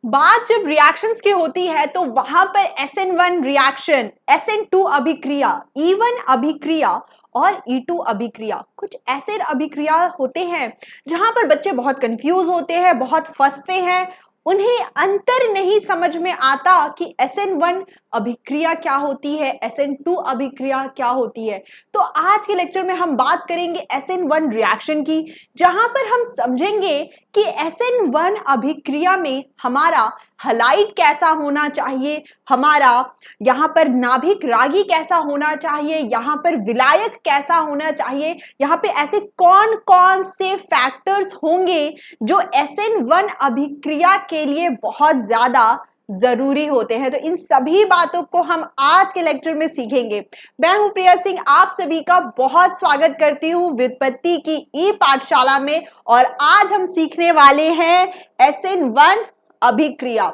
बात जब रिएक्शंस की होती है तो वहां पर SN1 रिएक्शन, SN2 अभिक्रिया, E1 अभिक्रिया और E2 अभिक्रिया, कुछ ऐसे अभिक्रिया होते हैं जहां पर बच्चे बहुत कंफ्यूज होते हैं, बहुत फंसते हैं, उन्हें अंतर नहीं समझ में आता कि SN1 अभिक्रिया क्या होती है, SN2 अभिक्रिया क्या होती है। तो आज के लेक्चर में हम बात करेंगे SN1 रिएक्शन की, जहां पर हम समझेंगे कि SN1 अभिक्रिया में हमारा हलाइड कैसा होना चाहिए, हमारा यहाँ पर नाभिक रागी कैसा होना चाहिए, यहाँ पर विलायक कैसा होना चाहिए, यहाँ पे ऐसे कौन कौन से फैक्टर्स होंगे जो SN1 अभिक्रिया के लिए बहुत ज्यादा जरूरी होते हैं। तो इन सभी बातों को हम आज के लेक्चर में सीखेंगे। मैं हूं प्रिया सिंह, आप सभी का बहुत स्वागत करती हूं व्युत्पत्ति की ई पाठशाला में, और आज हम सीखने वाले हैं SN1 अभिक्रिया।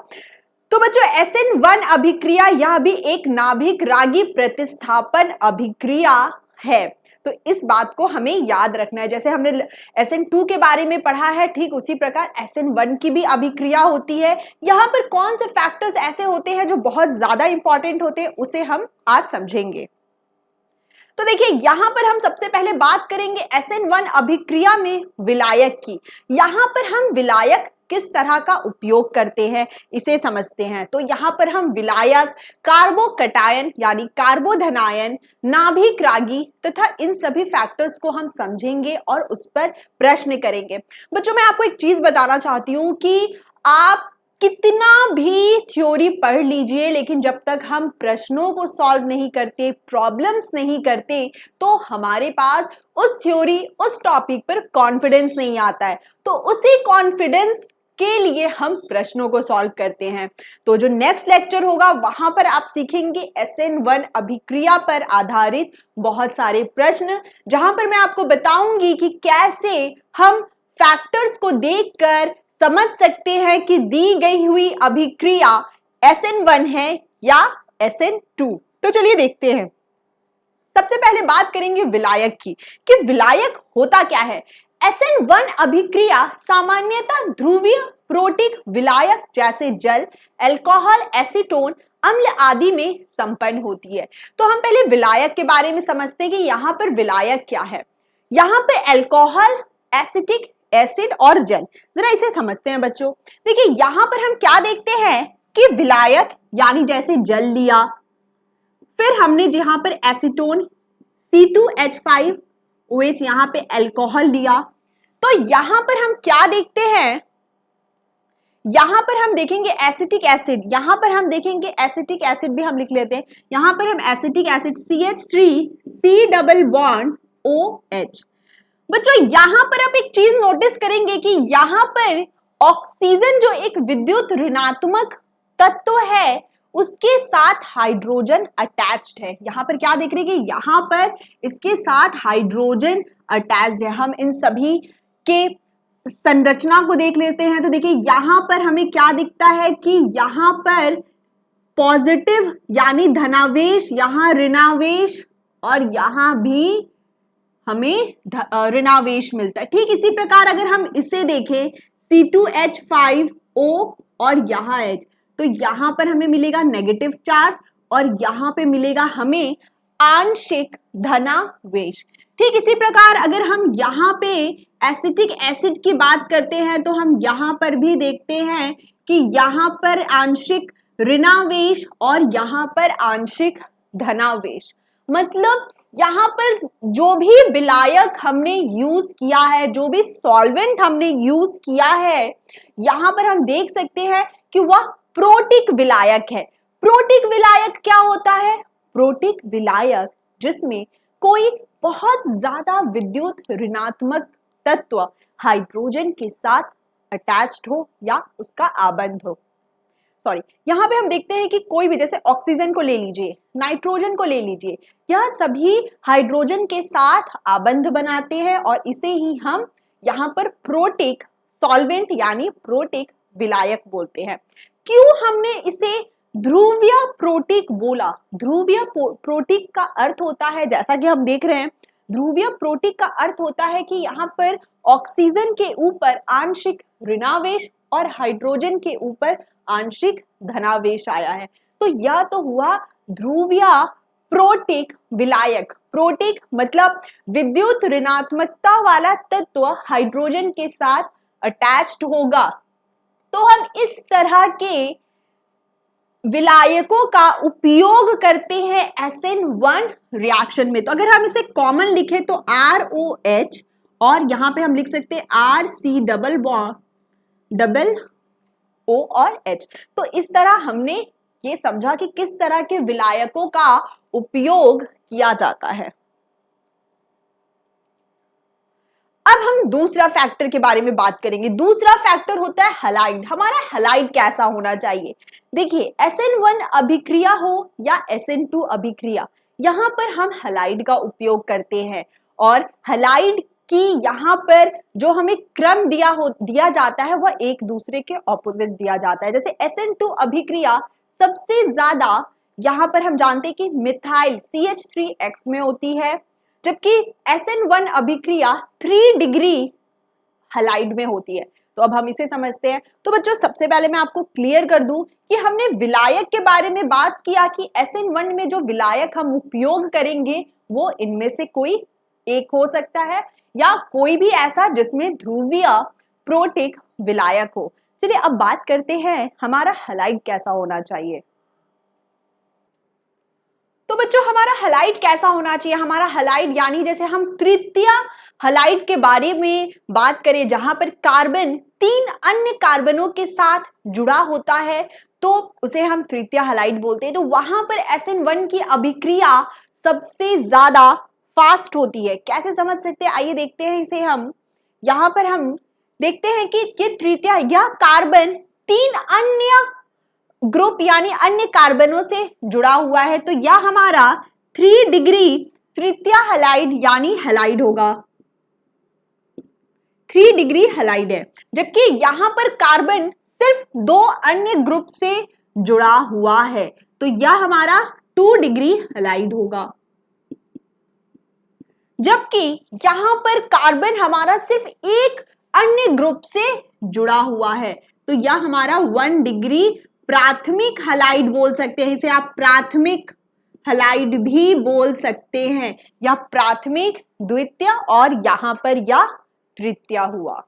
तो बच्चों, SN1 अभिक्रिया यह भी एक नाभिक रागी प्रतिस्थापन अभिक्रिया है, तो इस बात को हमें याद रखना है। जैसे हमने SN2 के बारे में पढ़ा है, ठीक उसी प्रकार SN1 की भी अभिक्रिया होती है। यहाँ पर कौन से फैक्टर्स ऐसे होते हैं जो बहुत ज्यादा इंपॉर्टेंट होते हैं, उसे हम आज समझेंगे। तो देखिए, यहां पर हम सबसे पहले बात करेंगे SN1 अभिक्रिया में विलायक की। यहां पर हम विलायक किस तरह का उपयोग करते हैं इसे समझते हैं। तो यहाँ पर हम विलायक, कार्बोकटायन यानी कार्बोधनायन, नाभिक रागी तथा इन सभी फैक्टर्स को हम समझेंगे और उस पर प्रश्न करेंगे। बच्चों, मैं आपको एक चीज बताना चाहती हूँ कि आप कितना भी थ्योरी पढ़ लीजिए, लेकिन जब तक हम प्रश्नों को सॉल्व नहीं करते, प्रॉब्लम्स नहीं करते, तो हमारे पास उस थ्योरी, उस टॉपिक पर कॉन्फिडेंस नहीं आता है। तो उसी कॉन्फिडेंस के लिए हम प्रश्नों को सॉल्व करते हैं। तो जो नेक्स्ट लेक्चर होगा वहां पर आप सीखेंगे SN1 अभिक्रिया पर आधारित बहुत सारे प्रश्न, जहां पर मैं आपको बताऊंगी कि कैसे हम फैक्टर्स को देखकर समझ सकते हैं कि दी गई हुई अभिक्रिया SN1 है या SN2। तो चलिए देखते हैं। सबसे पहले बात करेंगे विलायक की कि विलायक होता क्या है। SN1 अभिक्रिया सामान्यतः ध्रुवीय प्रोटिक विलायक जैसे जल, अल्कोहल, एसीटोन, अम्ल आदि में संपन्न होती है। तो हम पहले विलायक के बारे में समझते हैं कि यहाँ पर विलायक क्या है। यहाँ पे अल्कोहल, एसिटिक एसिड और जल, जरा इसे समझते हैं बच्चों। देखिए, यहाँ पर हम क्या देखते हैं कि विलायक यानी जैसे जल लिया, फिर हमने जहां पर एसीटोन C2H5OH यहाँ पे अल्कोहल लिया, तो यहां पर हम क्या देखते हैं, यहां पर हम देखेंगे एसिटिक एसिड, यहां पर हम देखेंगे एसिटिक एसिड भी हम लिख लेते हैं। यहां पर हम acetic acid CH3C double bond OH। बच्चों, यहां पर आप एक चीज नोटिस करेंगे कि यहां पर ऑक्सीजन जो एक विद्युत ऋणात्मक तत्व है, उसके साथ हाइड्रोजन अटैच्ड है। यहां पर क्या देख रहे हैं कि यहां पर इसके साथ हाइड्रोजन अटैच्ड है। हम इन सभी के संरचना को देख लेते हैं। तो देखिए, यहां पर हमें क्या दिखता है कि यहां पर पॉजिटिव यानी धनावेश, यहां ऋणावेश और यहां भी हमें ऋणावेश मिलता है। ठीक इसी प्रकार अगर हम इसे देखें C2H5O और यहाँ H, तो यहाँ पर हमें मिलेगा नेगेटिव चार्ज और यहाँ पे मिलेगा हमें आंशिक धनावेश। ठीक इसी प्रकार अगर हम यहाँ पे एसिटिक एसिड की बात करते हैं, तो हम यहाँ पर भी देखते हैं कि यहाँ पर आंशिक ऋणावेश और यहाँ पर आंशिक धनावेश। मतलब यहाँ पर जो भी विलायक हमने यूज किया है, जो भी सॉल्वेंट हमने यूज किया है, यहाँ पर हम देख सकते हैं कि वह प्रोटिक विलायक है। प्रोटिक विलायक क्या होता है? प्रोटिक विलायक जिसमें कोई बहुत ज्यादा विद्युत ऋणात्मक तत्व हाइड्रोजन के साथ अटैच्ड हो या उसका आबंध हो। यहाँ पे हम देखते हैं कि कोई भी, जैसे ऑक्सीजन को ले लीजिए, नाइट्रोजन को ले लीजिए, यह सभी हाइड्रोजन के साथ आबंध बनाते हैं और इसे ही हम यहाँ पर प्रोटिक सॉल्वेंट यानी प्रोटिक विलायक बोलते हैं। क्यों हमने इसे ध्रुवीय प्रोटिक बोला? ध्रुवीय प्रोटिक का अर्थ होता है, जैसा कि हम देख रहे हैं, ध्रुवीय प्रोटिक का अर्थ होता है कि यहाँ पर ऑक्सीजन के ऊपर आंशिक ऋणावेश और हाइड्रोजन के ऊपर आंशिक धनावेश आया है। तो यह तो हुआ ध्रुवीय प्रोटिक विलायक। प्रोटिक मतलब विद्युत ऋणात्मकता वाला तत्व हाइड्रोजन के साथ अटैच्ड होगा। तो हम इस तरह के विलायकों का उपयोग करते हैं SN1 रिएक्शन में। तो अगर हम इसे कॉमन लिखें तो ROH और यहां पे हम लिख सकते हैं RC डबल O और H। तो इस तरह हमने ये समझा कि किस तरह के विलायकों का उपयोग किया जाता है। अब हम दूसरा फैक्टर के बारे में बात करेंगे। दूसरा फैक्टर होता है हैलाइड। हमारा हैलाइड कैसा होना चाहिए? देखिए, SN1 अभिक्रिया हो या SN2 अभिक्रिया, यहां पर हम हैलाइड का उपयोग करते हैं और हैलाइड की यहाँ पर जो हमें क्रम दिया जाता है वह एक दूसरे के ऑपोजिट दिया जाता है। जैसे SN2 अभिक्रिया सबसे ज्यादा यहाँ पर हम जानते हैं कि मिथाइल CH3X में होती है, जबकि SN1 अभिक्रिया 3 डिग्री हैलाइड में होती है। तो अब हम इसे समझते हैं। तो बच्चों, सबसे पहले मैं आपको क्लियर कर दूं कि हमने विलायक के बारे में बात किया कि SN1 में जो विलायक हम उपयोग करेंगे वो इनमें से कोई एक हो सकता है या कोई भी ऐसा जिसमें ध्रुवीय प्रोटिक विलायक हो। चलिए अब बात करते हैं हमारा हैलाइड कैसा होना चाहिए। तो बच्चों, हमारा हैलाइड कैसा होना चाहिए? हमारा हैलाइड यानी जैसे हम तृतीय हैलाइड के बारे में बात करें जहां पर कार्बन 3 अन्य कार्बनों के साथ जुड़ा होता है तो उसे हम तृतीय हैलाइड बोलते हैं। तो वहां पर SN1 की अभिक्रिया सबसे ज्यादा फास्ट होती है। कैसे समझ सकते हैं? आइए देखते हैं इसे। हम यहां पर हम देखते हैं कि ये तृतीय, यह कार्बन 3 अन्य ग्रुप यानी अन्य कार्बनों से जुड़ा हुआ है, तो यह हमारा 3 डिग्री तृतीय हैलाइड यानी हैलाइड होगा। 3 डिग्री हैलाइड है, जबकि यहां पर कार्बन सिर्फ 2 अन्य ग्रुप से जुड़ा हुआ है, तो यह हमारा 2 डिग्री हैलाइड होगा। जबकि यहां पर कार्बन हमारा सिर्फ एक अन्य ग्रुप से जुड़ा हुआ है, तो यह हमारा 1 डिग्री प्राथमिक हैलाइड बोल सकते हैं। इसे आप प्राथमिक हैलाइड भी बोल सकते हैं, या प्राथमिक, द्वितीय और यहां पर यह तृतीय हुआ।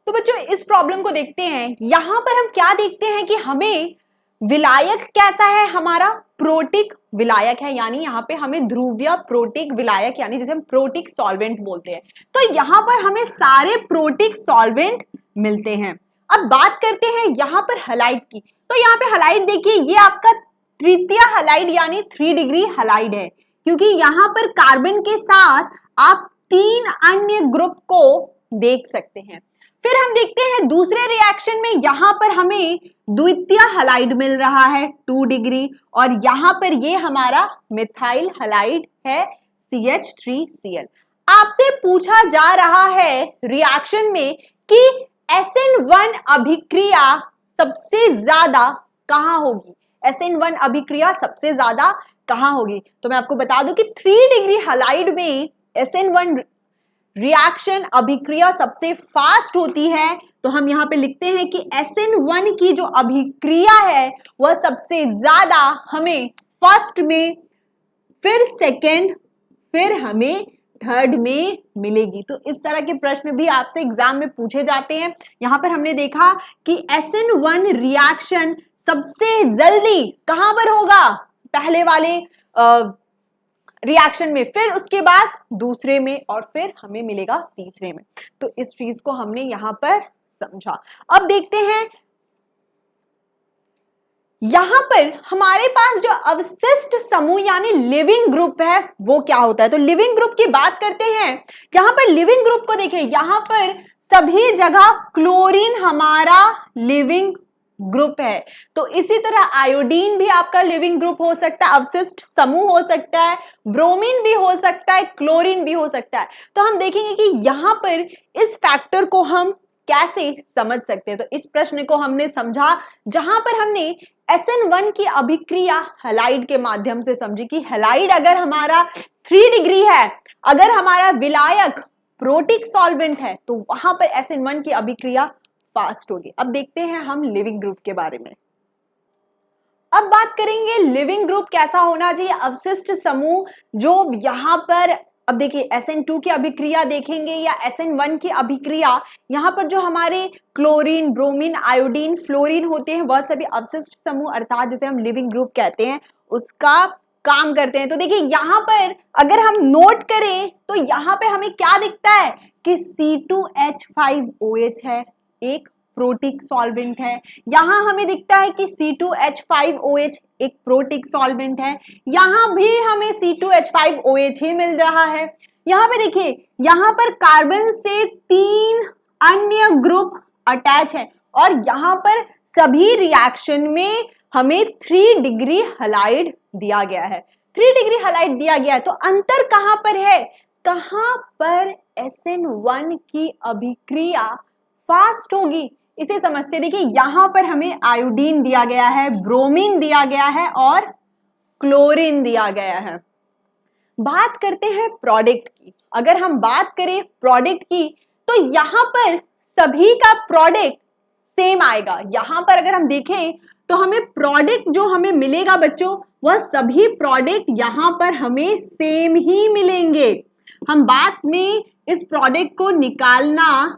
तो बच्चों, इस प्रॉब्लम को देखते हैं। यहां पर हम क्या देखते हैं कि हमें विलायक कैसा है? हमारा प्रोटिक विलायक है, यानी यहाँ पे हमें ध्रुवीय प्रोटिक विलायक यानी जिसे हम प्रोटिक सॉल्वेंट बोलते हैं। तो यहाँ पर हमें सारे प्रोटिक सॉल्वेंट मिलते हैं। अब बात करते हैं यहाँ पर हैलाइड की। तो यहाँ पे हैलाइड देखिए, ये आपका तृतीय हैलाइड यानी 3 डिग्री हैलाइड है, क्योंकि यहाँ पर कार्बन के साथ आप 3 अन्य ग्रुप को देख सकते हैं। फिर हम देखते हैं दूसरे रिएक्शन में, यहां पर हमें द्वितीय हैलाइड मिल रहा है 2 डिग्री, और यहां पर ये हमारा मिथाइल हैलाइड है CH3Cl। आपसे पूछा जा रहा है रिएक्शन में कि SN1 अभिक्रिया सबसे ज्यादा कहां होगी? SN1 अभिक्रिया सबसे ज्यादा कहां होगी? तो मैं आपको बता दूं कि 3 डिग्री हैलाइड में SN1 रिएक्शन अभिक्रिया सबसे फास्ट होती है। तो हम यहां पे लिखते हैं कि SN1 की जो अभिक्रिया है वह सबसे ज्यादा हमें फर्स्ट में, फिर सेकंड, फिर हमें थर्ड में मिलेगी। तो इस तरह के प्रश्न भी आपसे एग्जाम में पूछे जाते हैं। यहां पर हमने देखा कि SN1 रिएक्शन सबसे जल्दी कहां पर होगा? पहले वाले रिएक्शन में, फिर उसके बाद दूसरे में, और फिर हमें मिलेगा तीसरे में। तो इस चीज को हमने यहां पर समझा। अब देखते हैं यहां पर हमारे पास जो अवशिष्ट समूह यानी लिविंग ग्रुप है वो क्या होता है। तो लिविंग ग्रुप की बात करते हैं। यहां पर लिविंग ग्रुप को देखिए, यहां पर सभी जगह क्लोरीन हमारा लिविंग ग्रुप है। तो इसी तरह आयोडीन भी आपका लिविंग ग्रुप हो सकता है, अवशिष्ट समूह हो सकता है, ब्रोमीन भी हो सकता है, क्लोरीन भी हो सकता है। तो हम देखेंगे कि यहां पर इस फैक्टर को हम कैसे समझ सकते हैं। तो इस प्रश्न को हमने समझा जहां पर हमने SN1 की अभिक्रिया हैलाइड के माध्यम से समझी कि हैलाइड अगर हमारा 3 डिग्री है, अगर हमारा विलायक प्रोटिक सॉल्वेंट है तो वहां पर SN1 की अभिक्रिया फास्ट होगी। अब देखते हैं हम लिविंग ग्रुप के बारे में। अब बात करेंगे लिविंग ग्रुप कैसा होना चाहिए, अवशिष्ट समूह जो यहाँ पर, अब देखिए SN2 की अभिक्रिया देखेंगे या SN1 की अभिक्रिया, यहाँ पर जो हमारे क्लोरीन, ब्रोमीन, आयोडीन, फ्लोरीन होते हैं वह सभी अवशिष्ट समूह अर्थात जिसे हम लिविंग ग्रुप कहते हैं उसका काम करते हैं। तो देखिए यहाँ पर अगर हम नोट करें तो यहाँ पे हमें क्या दिखता है कि C2H5OH है, एक प्रोटिक सॉल्वेंट है। यहाँ हमें दिखता है कि C2H5OH एक प्रोटिक सॉल्वेंट है। यहाँ भी हमें C2H5OH ही मिल रहा है। यहाँ पे देखिए, यहाँ पर कार्बन से 3 अन्य ग्रुप अटैच है और यहाँ पर सभी रिएक्शन में हमें 3 डिग्री हैलाइड दिया गया है, 3 डिग्री हैलाइड दिया गया है। तो अंतर कहाँ पर है, कहाँ पर SN1 की अभिक्रिया फास्ट होगी, इसे समझते। देखिए यहाँ पर हमें आयोडीन दिया गया है, ब्रोमीन दिया गया है और क्लोरीन दिया गया है। बात करते हैं प्रोडक्ट की। अगर हम बात करें प्रोडक्ट की तो यहाँ पर सभी का प्रोडक्ट सेम आएगा। यहाँ पर अगर हम देखें तो हमें प्रोडक्ट जो हमें मिलेगा बच्चों, वह सभी प्रोडक्ट यहाँ पर हमें सेम ही मिलेंगे। हम बाद में इस प्रोडक्ट को निकालना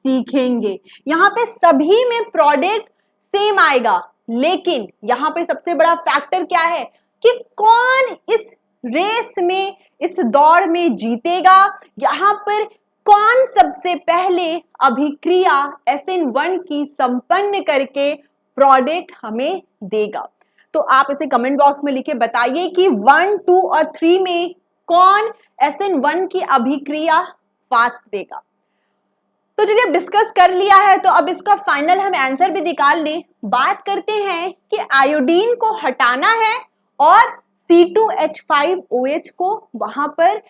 सीखेंगे। यहाँ पे सभी में प्रोडक्ट सेम आएगा, लेकिन यहाँ पे सबसे बड़ा फैक्टर क्या है कि कौन इस रेस में, इस दौड़ में जीतेगा। यहाँ पर कौन सबसे पहले अभिक्रिया SN1 की संपन्न करके प्रोडक्ट हमें देगा। तो आप इसे कमेंट बॉक्स में लिखे बताइए कि 1, 2 और 3 में कौन SN1 की अभिक्रिया फास्ट देगा। तो चलिए अब डिस्कस कर लिया है तो अब इसका फाइनल हम आंसर भी निकाल लें। बात करते हैं कि आयोडीन को हटाना है और C2H5OH को वहां पर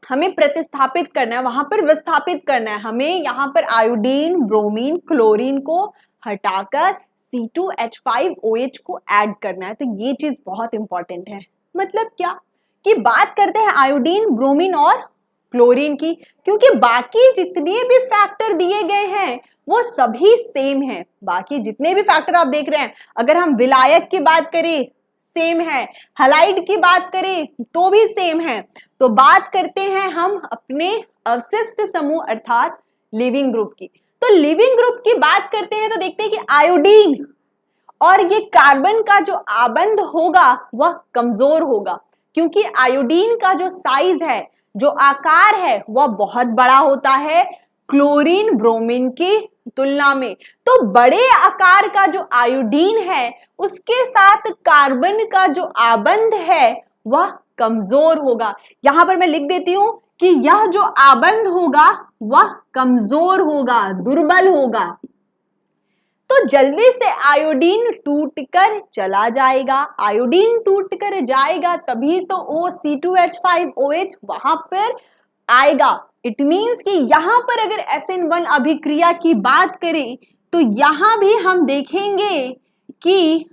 हमें प्रतिस्थापित करना है, वहां पर विस्थापित करना है। हमें यहाँ पर आयोडीन, ब्रोमीन, क्लोरीन को हटाकर C2H5OH को ऐड करना है। तो ये चीज बहुत इंपॉर्टेंट है। मतलब क्या कि बात करते हैं आयोडीन, ब्रोमीन और क्लोरीन की, क्योंकि बाकी जितने भी फैक्टर दिए गए हैं वो सभी सेम हैं। बाकी जितने भी फैक्टर आप देख रहे हैं, अगर हम विलायक की बात करें सेम है, हैलाइड की बात करें तो भी सेम है। तो बात करते हैं हम अपने अवशिष्ट समूह अर्थात लिविंग ग्रुप की। तो लिविंग ग्रुप की बात करते हैं तो देखते हैं कि आयोडीन और ये कार्बन का जो आबंध होगा वह कमजोर होगा, क्योंकि आयोडीन का जो साइज है, जो आकार है, वह बहुत बड़ा होता है क्लोरीन, ब्रोमीन की तुलना में। तो बड़े आकार का जो आयोडीन है उसके साथ कार्बन का जो आबंध है वह कमजोर होगा। यहां पर मैं लिख देती हूं कि यह जो आबंध होगा वह कमजोर होगा, दुर्बल होगा। तो जल्दी से आयोडीन टूटकर चला जाएगा। आयोडीन टूटकर जाएगा तभी तो वो C2H5OH वहां पर आएगा। इट मीन्स कि यहां पर अगर SN1 अभिक्रिया की बात करें तो यहां भी हम देखेंगे कि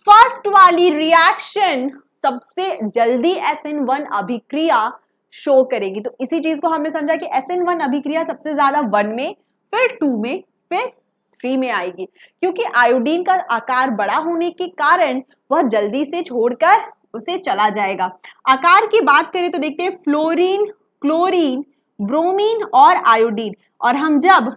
फर्स्ट वाली रिएक्शन सबसे जल्दी SN1 अभिक्रिया शो करेगी। तो इसी चीज को हमने समझा कि SN1 अभिक्रिया सबसे ज्यादा 1 में, फिर 2 में, फिर 3 में आएगी, क्योंकि आयोडीन का आकार बड़ा होने के कारण वह जल्दी से छोड़कर उसे चला जाएगा। आकार की बात करें तो देखते हैं फ्लोरीन, क्लोरीन, ब्रोमीन और आयोडीन। और हम जब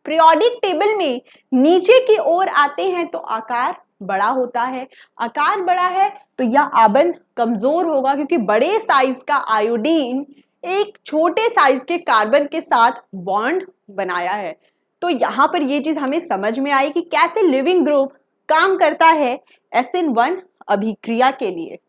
पीरियोडिक टेबल में नीचे की ओर आते हैं तो आकार बड़ा होता है। आकार बड़ा है तो यह आबंध कमजोर होगा, क्योंकि बड़े साइज का आयोडीन एक छोटे साइज के कार्बन के साथ बॉन्ड बनाया है। तो यहां पर यह चीज हमें समझ में आई कि कैसे लिविंग ग्रुप काम करता है SN1 अभिक्रिया के लिए।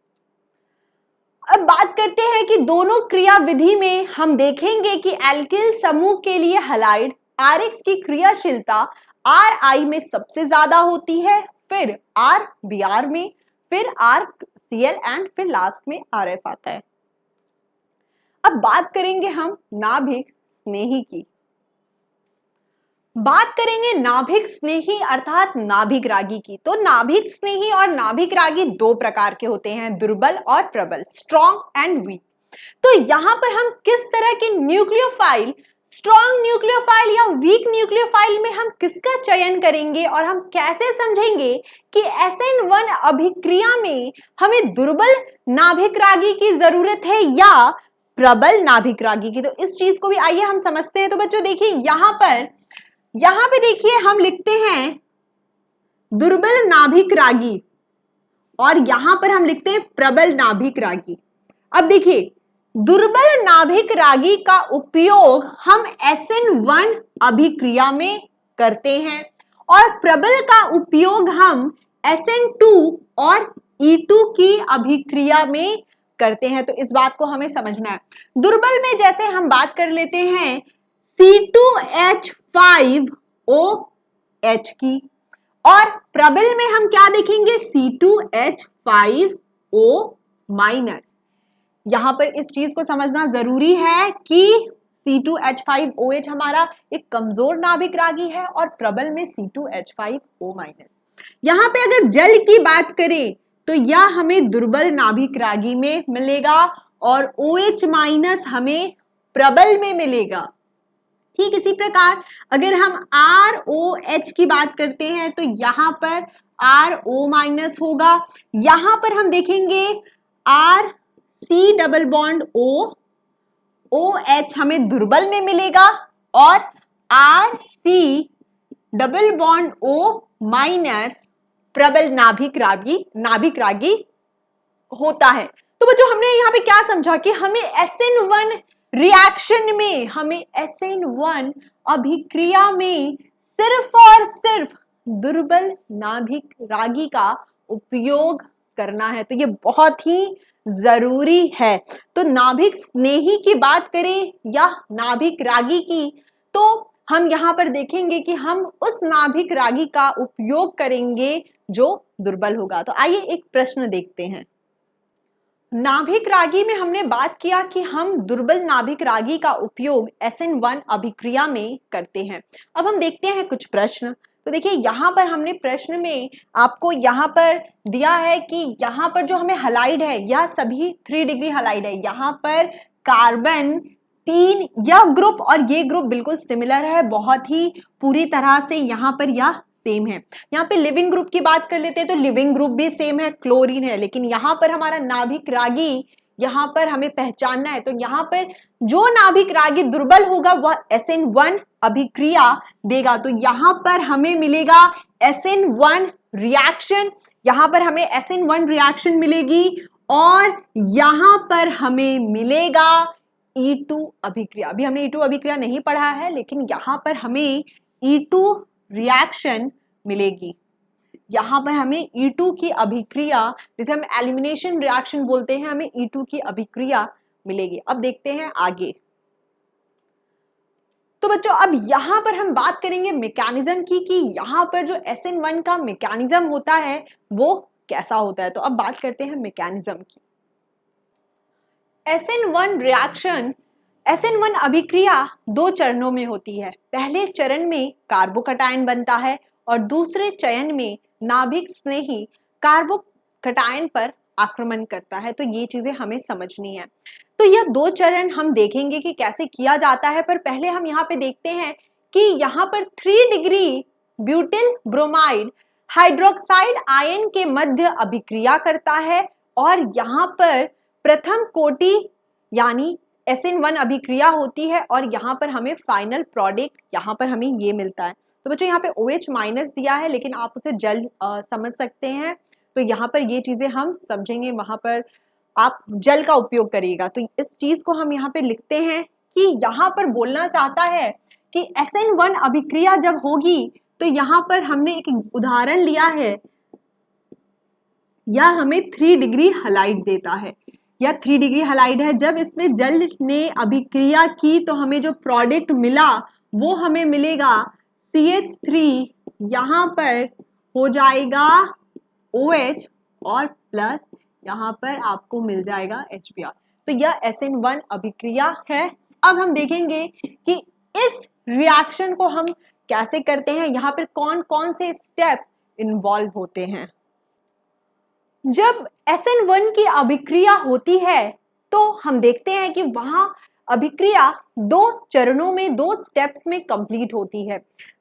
अब बात करते हैं कि दोनों क्रिया विधि में हम देखेंगे कि एल्किल समूह के लिए हैलाइड RH की क्रियाशीलता RI में सबसे ज्यादा होती है, फिर RBr में, फिर RCl एंड फिर लास्ट में RF आता है। अब बात करेंगे हम नाभिक स्नेही की। बात करेंगे नाभिक स्नेही अर्थात नाभिक रागी की। तो नाभिक स्नेही और नाभिक रागी 2 प्रकार के होते हैं, दुर्बल और प्रबल, स्ट्रॉन्ग एंड वीक। तो यहाँ पर हम किस तरह के न्यूक्लियोफाइल, स्ट्रॉन्ग न्यूक्लियोफाइल या वीक न्यूक्लियोफाइल में हम किसका चयन करेंगे और हम कैसे समझेंगे कि SN1 अभिक्रिया में हमें दुर्बल नाभिक रागी की जरूरत है या प्रबल नाभिक रागी की। तो इस चीज को भी आइए हम समझते हैं। तो बच्चों देखिए यहाँ पे देखिए हम लिखते हैं दुर्बल नाभिक रागी और यहां पर हम लिखते हैं प्रबल नाभिक रागी। अब देखिए दुर्बल नाभिक रागी का उपयोग हम SN1 अभिक्रिया में करते हैं और प्रबल का उपयोग हम SN2 और E2 की अभिक्रिया में करते हैं। तो इस बात को हमें समझना है। दुर्बल में जैसे हम बात कर लेते हैं C2H5OH की और प्रबल में हम क्या देखेंगे C2H5O-। यहां पर इस चीज को समझना जरूरी है कि C2H5OH हमारा एक कमजोर नाभिक रागी है और प्रबल में C2H5O-। यहां पे अगर जल की बात करें तो यह हमें दुर्बल नाभिक रागी में मिलेगा और OH- हमें प्रबल में मिलेगा। ठीक इसी प्रकार अगर हम ROH की बात करते हैं तो यहां पर RO- होगा। यहां पर हम देखेंगे RC+O OH हमें दुर्बल में मिलेगा और RC+O- प्रबल नाभिक रागी होता है। तो बच्चों हमने यहाँ पे क्या समझा कि हमें SN1 रिएक्शन में, हमें SN1 अभिक्रिया में सिर्फ और सिर्फ दुर्बल नाभिक रागी का उपयोग करना है। तो ये बहुत ही जरूरी है। तो नाभिक स्नेही की बात करें या नाभिक रागी की, तो हम यहां पर देखेंगे कि हम उस नाभिक रागी का उपयोग करेंगे जो दुर्बल होगा। तो आइए एक प्रश्न देखते हैं। नाभिक रागी में हमने बात किया कि हम दुर्बल नाभिक रागी का उपयोग SN1 अभिक्रिया में करते हैं। अब हम देखते हैं कुछ प्रश्न। तो देखिए यहाँ पर हमने प्रश्न में आपको यहाँ पर दिया है कि यहाँ पर जो हमें हलाइड है यह सभी 3 डिग्री हलाइड है। यहाँ पर कार्बन 3 यह ग्रुप और ये ग्रुप बिल्कुल सिमिलर है, बहुत ही पूरी तरह से यहाँ पर यह सेम है। यहाँ पे लिविंग ग्रुप की बात कर लेते हैं तो लिविंग ग्रुप भी सेम है, क्लोरीन है। लेकिन यहाँ पर हमारा नाभिक रागी यहाँ पर हमें पहचानना है। तो यहाँ पर जो नाभिक रागी दुर्बल होगा वह SN1 अभिक्रिया देगा। तो यहाँ पर हमें मिलेगा SN1 रिएक्शन, यहाँ पर हमें SN1 रिएक्शन मिलेगी और यहाँ पर हमें मिलेगा E2 अभिक्रिया। अभी हमने E2 अभिक्रिया नहीं पढ़ा है लेकिन यहाँ पर हमें E2 रिएक्शन मिलेगी। यहां पर हमें E2 की अभिक्रिया, जिसे हम एलिमिनेशन रिएक्शन बोलते हैं, हमें E2 की अभिक्रिया मिलेगी। अब देखते हैं आगे। तो बच्चों अब यहां पर हम बात करेंगे मैकेनिज्म की कि यहां पर जो SN1 का मैकेनिज्म होता है वो कैसा होता है। तो अब बात करते हैं मैकेनिज्म की। SN1 रिएक्शन, SN1 अभिक्रिया 2 चरणों में होती है। पहले चरण में कार्बोकटायन बनता है और दूसरे चरण में नाभिक स्नेही कार्बोकटायन पर आक्रमण करता है। तो ये चीजें हमें समझनी है। तो यह 2 चरण हम देखेंगे कि कैसे किया जाता है, पर पहले हम यहाँ पे देखते हैं कि यहाँ पर 3 degree butyl bromide hydroxide ion के मध्य अभिक्रिया करता है और यहाँ पर प्रथम कोटि यानी SN1 अभिक्रिया होती है और यहाँ पर हमें फाइनल प्रोडक्ट यहाँ पर हमें ये मिलता है। तो बच्चों यहाँ पे OH- दिया है लेकिन आप उसे जल समझ सकते हैं। तो यहाँ पर ये चीजें हम समझेंगे, वहां पर आप जल का उपयोग करिएगा। तो इस चीज को हम यहाँ पे लिखते हैं कि यहाँ पर बोलना चाहता है कि SN1 अभिक्रिया जब होगी तो यहाँ पर हमने एक उदाहरण लिया है, यह हमें 3 डिग्री हलाइड देता है। यह 3 डिग्री हलाइड है। जब इसमें जल ने अभिक्रिया की तो हमें जो प्रोडक्ट मिला वो हमें मिलेगा CH3, यहाँ पर हो जाएगा OH और प्लस यहाँ पर आपको मिल जाएगा HBr। तो यह SN1 अभिक्रिया है। अब हम देखेंगे कि इस रिएक्शन को हम कैसे करते हैं, यहाँ पर कौन कौन से स्टेप इन्वॉल्व होते हैं। जब SN1 की अभिक्रिया होती है तो हम देखते हैं कि वहां अभिक्रिया 2 चरणों में, 2 स्टेप्स में कंप्लीट होती है।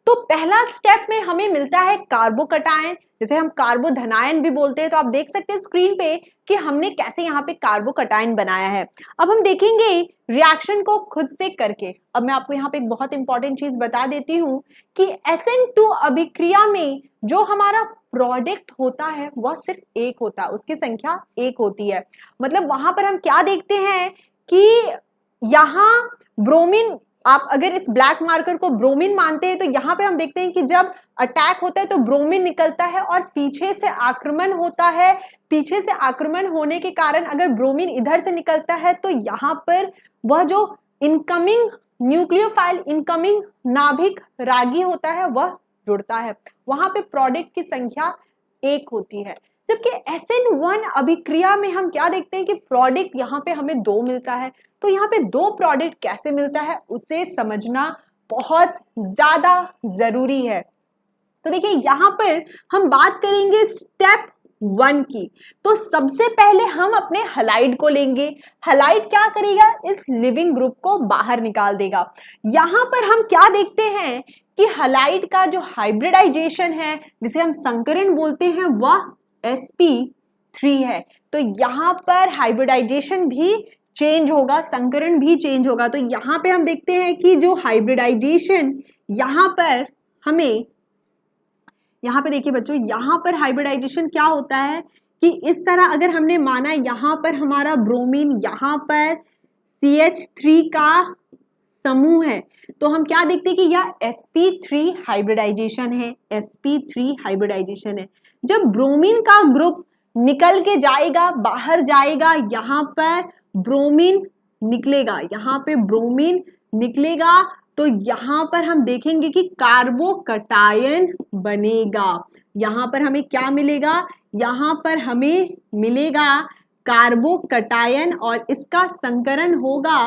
तो पहला स्टेप में हमें मिलता है कार्बोकटायन, जिसे हम कार्बोधनायन भी बोलते हैं। तो आप देख सकते हैं स्क्रीन पे कि हमने कैसे यहाँ पे कार्बोकटायन बनाया है। अब हम देखेंगे रिएक्शन को खुद से करके। अब मैं आपको यहाँ पे एक बहुत इंपॉर्टेंट चीज बता देती हूँ कि SN2 अभिक्रिया में जो हमारा प्रोडक्ट होता है वह सिर्फ एक होता है, उसकी संख्या 1 होती है। मतलब वहां पर हम क्या देखते हैं कि यहाँ ब्रोमीन, आप अगर इस ब्लैक मार्कर को ब्रोमीन मानते हैं तो यहाँ पे हम देखते हैं कि जब अटैक होता है तो ब्रोमीन निकलता है और पीछे से आक्रमण होता है। पीछे से आक्रमण होने के कारण अगर ब्रोमीन इधर से निकलता है तो यहाँ पर वह जो इनकमिंग न्यूक्लियोफाइल, इनकमिंग नाभिक रागी होता है वह जुड़ता है। वहां पे प्रोडक्ट की संख्या 1 होती है। जबकि SN1 अभिक्रिया में हम क्या देखते हैं कि प्रोडक्ट यहाँ पे हमें 2 मिलता है। तो यहाँ पे 2 प्रोडक्ट कैसे मिलता है उसे समझना बहुत ज्यादा जरूरी है। तो देखिए यहाँ पर हम बात करेंगे स्टेप 1 की। तो सबसे पहले हम अपने हलाइड को लेंगे। हलाइड क्या करेगा, इस लिविंग ग्रुप को बाहर निकाल देगा। यहाँ पर हम क्या देखते हैं कि हलाइड का जो हाइब्रिडाइजेशन है, जिसे हम संकरण बोलते हैं, वह sp3 है। तो यहाँ पर हाइब्रिडाइजेशन भी चेंज होगा, संकरण भी चेंज होगा। तो यहाँ पे हम देखते हैं कि जो हाइब्रिडाइजेशन यहाँ पर हमें, यहाँ पे देखिए बच्चों, यहाँ पर हाइब्रिडाइजेशन क्या होता है कि इस तरह अगर हमने माना यहाँ पर हमारा ब्रोमीन, यहाँ पर CH3 का समूह है, तो हम क्या देखते हैं कि यह sp3 हाइब्रिडाइजेशन है, sp3 हाइब्रिडाइजेशन है। जब ब्रोमीन का ग्रुप निकल के जाएगा, बाहर जाएगा, यहाँ पर ब्रोमीन निकलेगा, यहाँ पे ब्रोमीन निकलेगा, तो यहाँ पर हम देखेंगे कि कार्बोकटायन बनेगा। यहाँ पर हमें क्या मिलेगा, यहाँ पर हमें मिलेगा कार्बोकटायन और इसका संकरण होगा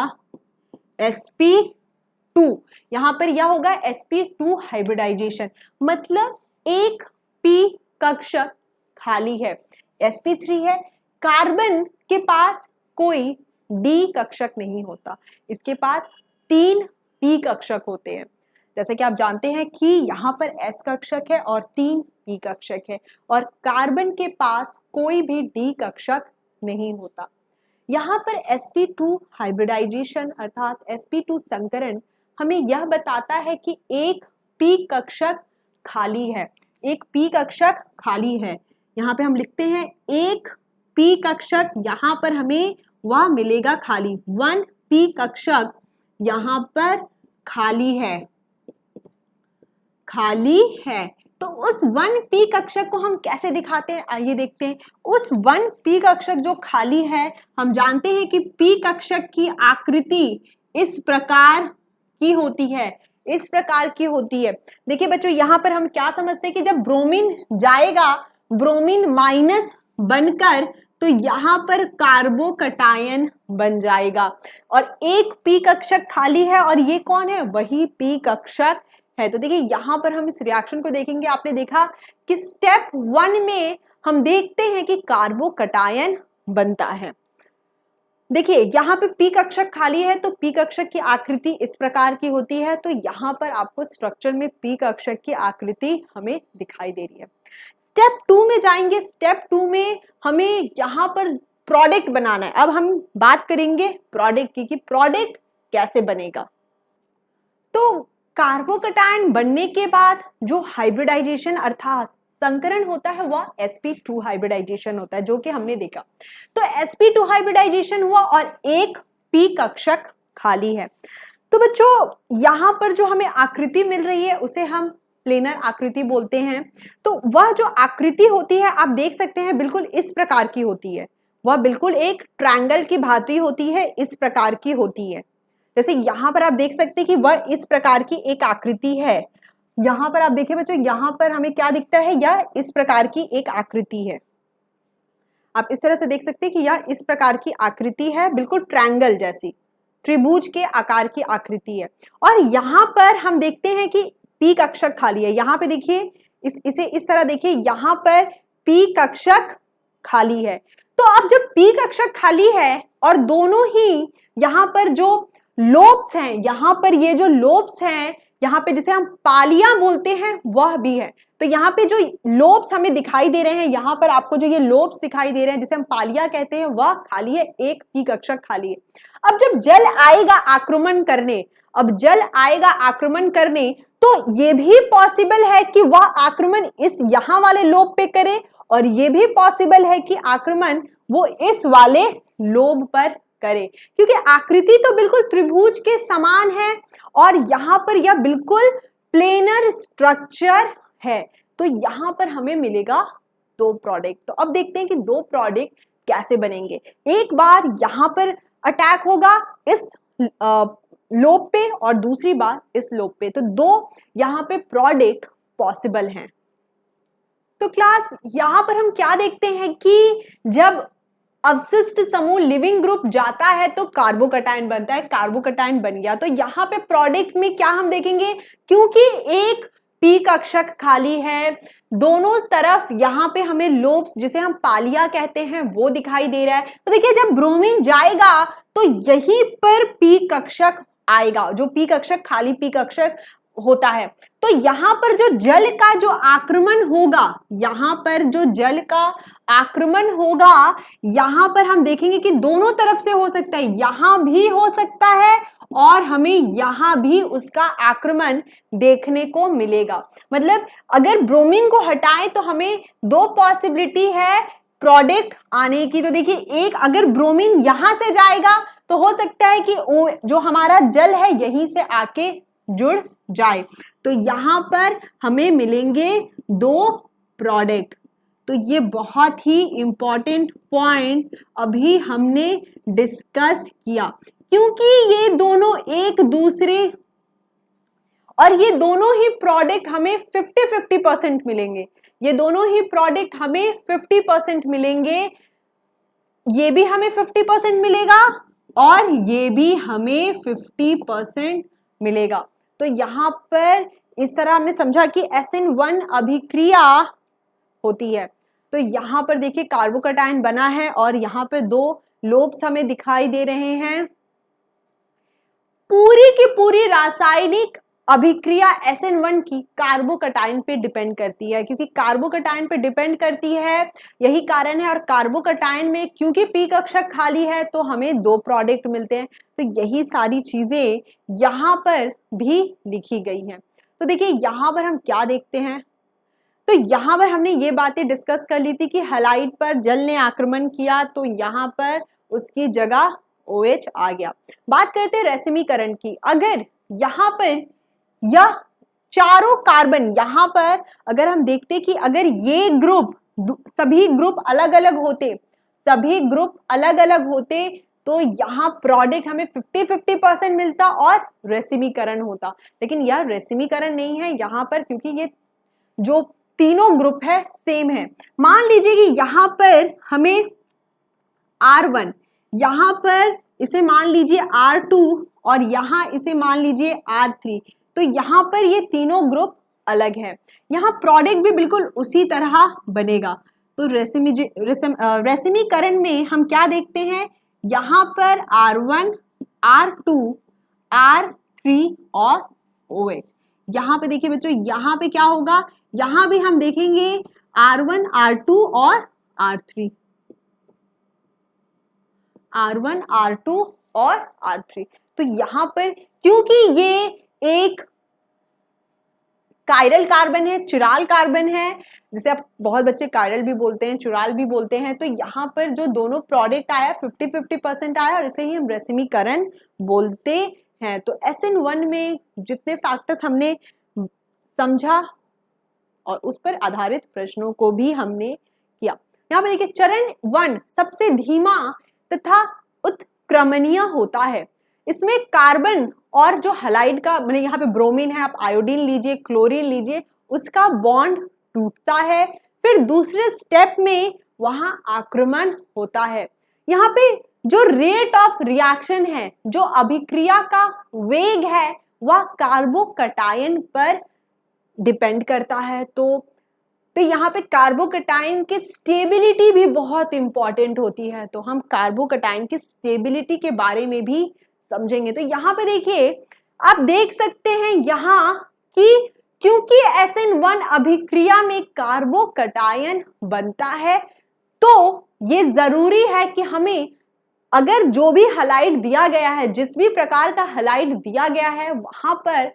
sp2। यहाँ पर यह होगा sp2 हाइब्रिडाइजेशन, मतलब एक p कक्षक खाली है, sp3 है। कार्बन के पास कोई d कक्षक नहीं होता, इसके पास 3 p कक्षक होते हैं। जैसे कि आप जानते हैं कि यहाँ पर s कक्षक है और 3 p कक्षक है, और कार्बन के पास कोई भी d कक्षक नहीं होता। यहाँ पर sp2 हाइब्रिडाइजेशन अर्थात sp2 संकरण हमें यह बताता है कि एक p कक्षक खाली है, एक p कक्षक खाली है। यहाँ पे हम लिखते हैं एक p कक्षक, यहाँ पर हमें वह मिलेगा खाली, 1 p कक्षक यहाँ पर खाली है, खाली है। तो उस 1 p कक्षक को हम कैसे दिखाते हैं, आइए देखते हैं। उस 1 p कक्षक जो खाली है, हम जानते हैं कि p कक्षक की आकृति इस प्रकार की होती है, इस प्रकार की होती है। देखिए बच्चों, यहाँ पर हम क्या समझते हैं कि जब ब्रोमीन जाएगा, ब्रोमीन माइनस बनकर, तो यहाँ पर कार्बोकटायन बन जाएगा और एक p कक्षक खाली है, और ये कौन है, वही p कक्षक है। तो देखिए यहाँ पर हम इस रिएक्शन को देखेंगे। आपने देखा कि स्टेप 1 में हम देखते हैं कि कार्बोकटायन बनता है। देखिए यहाँ पे p कक्षक खाली है, तो p कक्षक की आकृति इस प्रकार की होती है। तो यहाँ पर आपको स्ट्रक्चर में p कक्षक की आकृति हमें दिखाई दे रही है। स्टेप 2 में जाएंगे। स्टेप 2 में हमें यहाँ पर प्रोडक्ट बनाना है। अब हम बात करेंगे प्रोडक्ट की कि प्रोडक्ट कैसे बनेगा। तो कार्बोकटायन बनने के बाद जो हाइब्रिडाइजेशन अर्थात संकरण होता है वह sp2 हाइब्रिडाइजेशन होता है, जो कि हमने देखा। तो sp2 हाइब्रिडाइजेशन हुआ और एक p कक्षक खाली है। तो बच्चों यहाँ पर जो हमें आकृति मिल रही है उसे हम प्लेनर आकृति बोलते हैं। तो वह जो आकृति होती है आप देख सकते हैं बिल्कुल इस प्रकार की होती है, वह बिल्कुल एक ट्रायंगल की भांति होती है, इस प्रकार की होती है। जैसे यहाँ पर आप देख सकते हैं कि वह इस प्रकार की एक आकृति है। यहाँ पर आप देखिए बच्चों, यहाँ पर हमें क्या दिखता है, यह इस प्रकार की एक आकृति है। आप इस तरह से देख सकते हैं कि यह इस प्रकार की आकृति है, बिल्कुल ट्रायंगल जैसी, त्रिभुज के आकार की आकृति है। और यहाँ पर हम देखते हैं कि p कक्षक खाली है। यहाँ पे देखिए इसे इस तरह देखिए, यहाँ पर p कक्षक खाली है। तो अब जब पी कक्षक खाली है और दोनों ही यहाँ पर जो लोब्स हैं, यहाँ पर ये जो लोब्स हैं, यहाँ पे जिसे हम पालियां बोलते हैं वह भी है। तो यहाँ पे जो लोब्स हमें दिखाई दे रहे हैं, यहाँ पर आपको जो ये लोब्स दिखाई दे रहे हैं जिसे हम पालियां कहते हैं वह खाली है, एक पी कक्षक खाली है। अब जब जल आएगा आक्रमण करने, अब जल आएगा आक्रमण करने तो ये भी पॉसिबल है कि वह आक्रमण इस यहाँ वाले लोब पे करे और ये भी पॉसिबल है कि आक्रमण वो इस वाले लोब पर करे, क्योंकि आकृति तो बिल्कुल त्रिभुज के समान है और यहाँ पर यह बिल्कुल प्लेनर स्ट्रक्चर है। तो यहाँ पर हमें मिलेगा दो प्रोडक्ट। तो अब देखते हैं कि दो प्रोडक्ट कैसे बनेंगे। एक बार यहाँ पर अटैक होगा इस लोब पे और दूसरी बार इस लोब पे, तो दो यहाँ पे प्रोडक्ट पॉसिबल हैं। तो क्लास यहाँ पर हम क्या देखते हैं कि जब अवशिष्ट समूह लिविंग ग्रुप जाता है तो कार्बोकटायन बनता है, कार्बोकटायन बन गया। तो यहाँ पे प्रोडक्ट में क्या हम देखेंगे, क्योंकि एक पी कक्षक खाली है, दोनों तरफ यहाँ पे हमें लोब्स जिसे हम पालिया कहते हैं वो दिखाई दे रहा है। तो देखिए जब ब्रोमीन जाएगा तो यहीं पर पी कक्षक आएगा, जो पी कक्षक खाली पी कक्षक होता है। तो यहाँ पर जो जल का जो आक्रमण होगा, यहाँ पर जो जल का आक्रमण होगा, यहाँ पर हम देखेंगे कि दोनों तरफ से हो सकता है, यहाँ भी हो सकता है और हमें यहाँ भी उसका आक्रमण देखने को मिलेगा। मतलब अगर ब्रोमीन को हटाएं तो हमें दो पॉसिबिलिटी है प्रोडक्ट आने की। तो देखिए एक, अगर ब्रोमीन यहां से जाएगा तो हो सकता है कि जो हमारा जल है यहीं से आके जुड़ जाए। तो यहां पर हमें मिलेंगे दो प्रोडक्ट। तो ये बहुत ही इंपॉर्टेंट पॉइंट अभी हमने डिस्कस किया, क्योंकि ये दोनों एक दूसरे और ये दोनों ही प्रोडक्ट हमें 50-50% मिलेंगे। ये दोनों ही प्रोडक्ट हमें 50% मिलेंगे, ये भी हमें 50% मिलेगा और ये भी हमें 50% मिलेगा। तो यहाँ पर इस तरह हमने समझा कि SN1 अभिक्रिया होती है। तो यहाँ पर देखिए कार्बोकटायन बना है और यहाँ पे दो लोब्स हमें दिखाई दे रहे हैं। पूरी की पूरी रासायनिक अभिक्रिया SN1 की कार्बोकटायन पे डिपेंड करती है, क्योंकि कार्बोकटायन पे डिपेंड करती है, यही कारण है। और कार्बोकटायन में क्योंकि पी कक्षक खाली है तो हमें दो प्रोडक्ट मिलते हैं। तो यही सारी चीजें यहाँ पर भी लिखी गई हैं। तो देखिए यहाँ पर हम क्या देखते हैं, तो यहाँ पर हमने ये बातें डिस्कस कर ली थी कि हैलाइड पर जल ने आक्रमण किया तो यहाँ पर उसकी जगह OH आ गया। बात करते हैं रेसिमीकरण की। अगर यहाँ पर यह चारों कार्बन, यहाँ पर अगर हम देखते कि अगर ये ग्रुप, सभी ग्रुप अलग अलग होते, सभी ग्रुप अलग अलग होते तो यहाँ प्रोडक्ट हमें 50-50% मिलता और रेसिमीकरण होता। लेकिन यह रेसिमीकरण नहीं है यहाँ पर, क्योंकि ये जो तीनों ग्रुप है सेम है। मान लीजिए कि यहाँ पर हमें R1, यहाँ पर इसे मान लीजिए R2 और यहाँ इसे मान लीजिए R3। तो यहाँ पर ये तीनों ग्रुप अलग है, यहाँ प्रोडक्ट भी बिल्कुल उसी तरह बनेगा। तो रेसिमीकरण में हम क्या देखते हैं, यहाँ पर R1, R2, R3 और OH। यहाँ पे देखिए बच्चों, यहाँ पे क्या होगा, यहाँ भी हम देखेंगे R1, R2 और R3, R1, R2 और R3। तो यहाँ पर क्योंकि ये एक कायरल कार्बन है, चिराल कार्बन है, जिसे आप बहुत बच्चे कायरल भी बोलते हैं, चुराल भी बोलते हैं, तो यहाँ पर जो दोनों प्रोडक्ट आया 50-50% आया और इसे ही हम रेसिमीकरण बोलते हैं। तो SN1 में जितने फैक्टर्स हमने समझा और उस पर आधारित प्रश्नों को भी हमने किया। यहाँ पर देखिए चरण 1 सबसे धीमा तथा उत्क्रमणीय होता है। इसमें कार्बन और जो हैलाइड का, मैंने यहाँ पे ब्रोमीन है, आप आयोडीन लीजिए, क्लोरीन लीजिए, उसका बॉन्ड टूटता है। फिर दूसरे स्टेप में वहां आक्रमण होता है। यहाँ पे जो रेट ऑफ रिएक्शन है, जो अभिक्रिया का वेग है, वह कार्बोकटायन पर डिपेंड करता है। तो तो यहाँ पे कार्बोकैटायन की स्टेबिलिटी भी बहुत इंपॉर्टेंट होती है, तो हम कार्बोकैटायन की स्टेबिलिटी के बारे में भी समझेंगे। तो यहाँ पे देखिए, आप देख सकते हैं यहाँ कि क्योंकि SN1 अभिक्रिया में कार्बोकैटायन बनता है, तो ये जरूरी है कि हमें अगर जो भी हैलाइड दिया गया है, जिस भी प्रकार का हैलाइड दिया गया है, वहां पर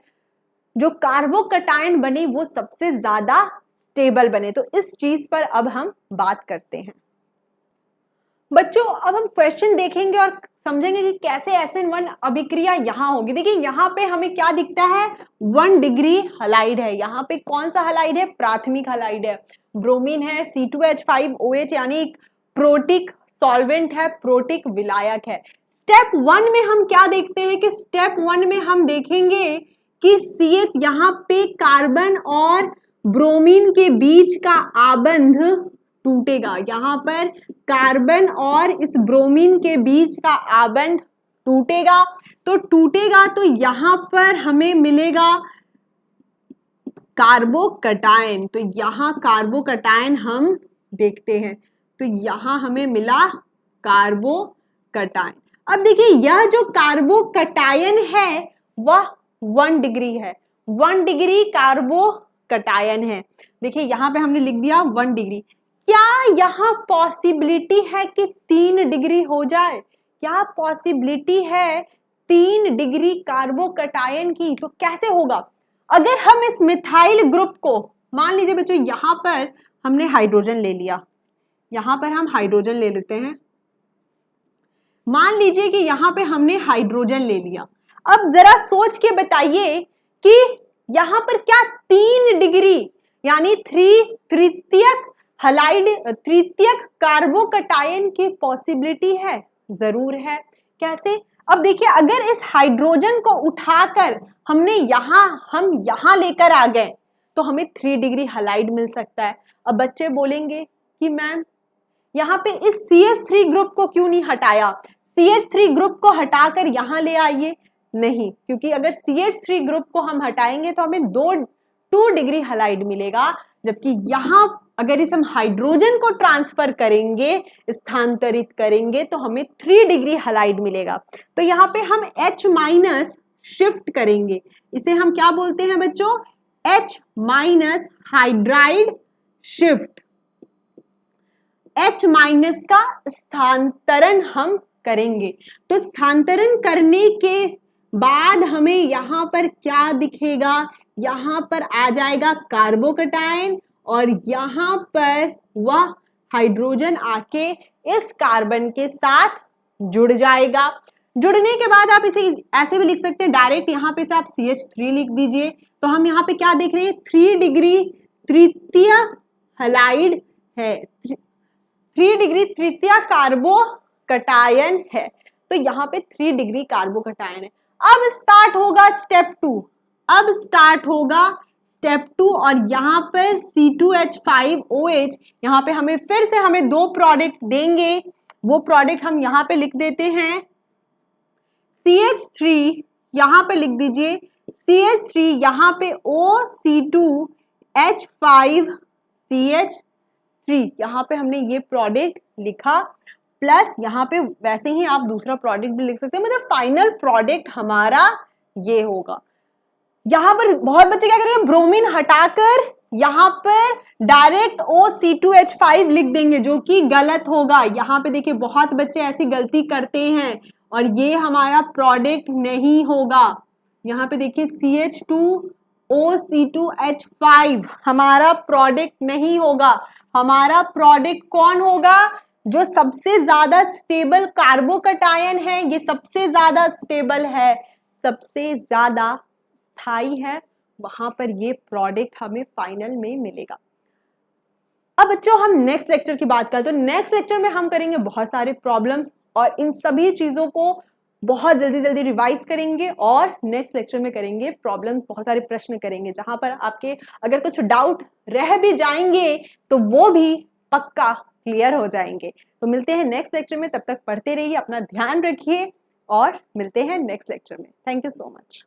जो कार्बोकैटायन बने वो सबसे ज्यादा स्टेबल बने। तो इस चीज पर अब हम बात करते हैं। बच्चों, अब हम क्वेश्चन देखेंगे और समझेंगे कि कैसे SN1 अभिक्रिया यहाँ होगी। देखिए यहाँ पे हमें क्या दिखता है, 1 डिग्री हैलाइड है। यहाँ पे कौन सा हैलाइड है, प्राथमिक हैलाइड है, ब्रोमीन है, C2H5OH यानी प्रोटिक सॉल्वेंट है, प्रोटिक विलायक है। स्टेप 1 में हम क्या देखते हैं कि स्टेप 1 में हम देखेंगे कि CH यहाँ पे कार्बन और ब्रोमीन के बीच का आबंध टूटेगा। यहाँ पर कार्बन और इस ब्रोमीन के बीच का आबंध टूटेगा, तो टूटेगा तो यहाँ पर हमें मिलेगा कार्बोकैटायन। तो यहाँ कार्बोकैटायन हम देखते हैं, तो यहाँ हमें मिला कार्बोकैटायन। अब देखिए यह जो कार्बोकैटायन है वह 1 डिग्री है, 1 डिग्री कार्बोकैटायन है। देखिए यहाँ पे हमने लिख दिया 1 डिग्री। क्या यहाँ पॉसिबिलिटी है कि 3 डिग्री हो जाए? क्या पॉसिबिलिटी है 3 डिग्री कार्बोकैटायन की? तो कैसे होगा? अगर हम इस मिथाइल ग्रुप को, मान लीजिए बच्चों यहाँ पर हमने हाइड्रोजन ले लिया, यहाँ पर हम हाइड्रोजन ले लेते हैं, मान लीजिए कि यहाँ पे हमने हाइड्रोजन ले लिया। अब जरा सोच के बताइए कि यहाँ पर क्या 3 डिग्री यानी 3 तृतीयक हैलाइड, तृतीयक कार्बोकैटायन की पॉसिबिलिटी है? जरूर है। कैसे? अब देखिए अगर इस हाइड्रोजन को उठाकर हम यहाँ लेकर आ गए तो हमें 3 डिग्री हैलाइड मिल सकता है। अब बच्चे बोलेंगे कि मैम यहाँ पे इस CH3 ग्रुप को क्यों नहीं हटाया, CH3 ग्रुप को हटाकर यहाँ ले आइए। नहीं, क्योंकि अगर CH3 ग्रुप को हम हटाएंगे तो हमें 2 डिग्री हैलाइड मिलेगा, जबकि यहाँ अगर इस हम हाइड्रोजन को ट्रांसफर करेंगे, स्थानांतरित करेंगे, तो हमें 3 डिग्री हैलाइड मिलेगा। तो यहाँ पे हम H- शिफ्ट करेंगे, इसे हम क्या बोलते हैं बच्चों, H- हाइड्राइड शिफ्ट। H- का स्थानांतरण हम करेंगे, तो स्थानांतरण करने के बाद हमें यहाँ पर क्या दिखेगा, यहाँ पर आ जाएगा कार्बोकैटायन और यहाँ पर वह हाइड्रोजन आके इस कार्बन के साथ जुड़ जाएगा। जुड़ने के बाद आप इसे ऐसे भी लिख सकते हैं डायरेक्ट, यहाँ पे से आप CH3 लिख दीजिए। तो हम यहाँ पे क्या देख रहे हैं, 3 डिग्री तृतीय हैलाइड है, 3 डिग्री तृतीय कार्बोकैटायन है। तो यहाँ पे 3 डिग्री कार्बोकैटायन है। अब स्टार्ट होगा स्टेप 2, अब स्टार्ट होगा स्टेप 2 और यहाँ पर C2H5OH, यहाँ पे हमें फिर से हमें 2 प्रोडक्ट देंगे, वो प्रोडक्ट हम यहाँ पे लिख देते हैं CH3, यहाँ पे लिख दीजिए CH3, यहाँ पे O C2H5CH3, यहाँ पे हमने ये प्रोडक्ट लिखा, प्लस यहाँ पे वैसे ही आप दूसरा प्रोडक्ट भी लिख सकते हैं, मतलब फाइनल प्रोडक्ट हमारा ये होगा। यहाँ पर बहुत बच्चे क्या करेंगे, ब्रोमीन हटाकर यहाँ पर डायरेक्ट OC2H5 लिख देंगे, जो कि गलत होगा। यहाँ पे देखिए बहुत बच्चे ऐसी गलती करते हैं और ये हमारा प्रोडक्ट नहीं होगा। यहाँ पे देखिए CH2OC2H5 हमारा प्रोडक्ट नहीं होगा। हमारा प्रोडक्ट कौन होगा, जो सबसे ज्यादा स्टेबल कार्बोकैटायन है, ये सबसे ज्यादा स्टेबल है, सबसे ज्यादा स्थायी है, वहां पर ये प्रोडक्ट हमें फाइनल में मिलेगा। अब बच्चों हम नेक्स्ट लेक्चर की बात करते हैं। तो नेक्स्ट लेक्चर में हम करेंगे बहुत सारे प्रॉब्लम्स और इन सभी चीजों को बहुत जल्दी रिवाइज करेंगे और नेक्स्ट लेक्चर में करेंगे प्रॉब्लम्स, बहुत सारे प्रश्न करेंगे, जहां पर आपके अगर कुछ डाउट रह भी जाएंगे तो वो भी पक्का क्लियर हो जाएंगे। तो मिलते हैं नेक्स्ट लेक्चर में, तब तक पढ़ते रहिए, अपना ध्यान रखिए और मिलते हैं नेक्स्ट लेक्चर में। Thank you so much.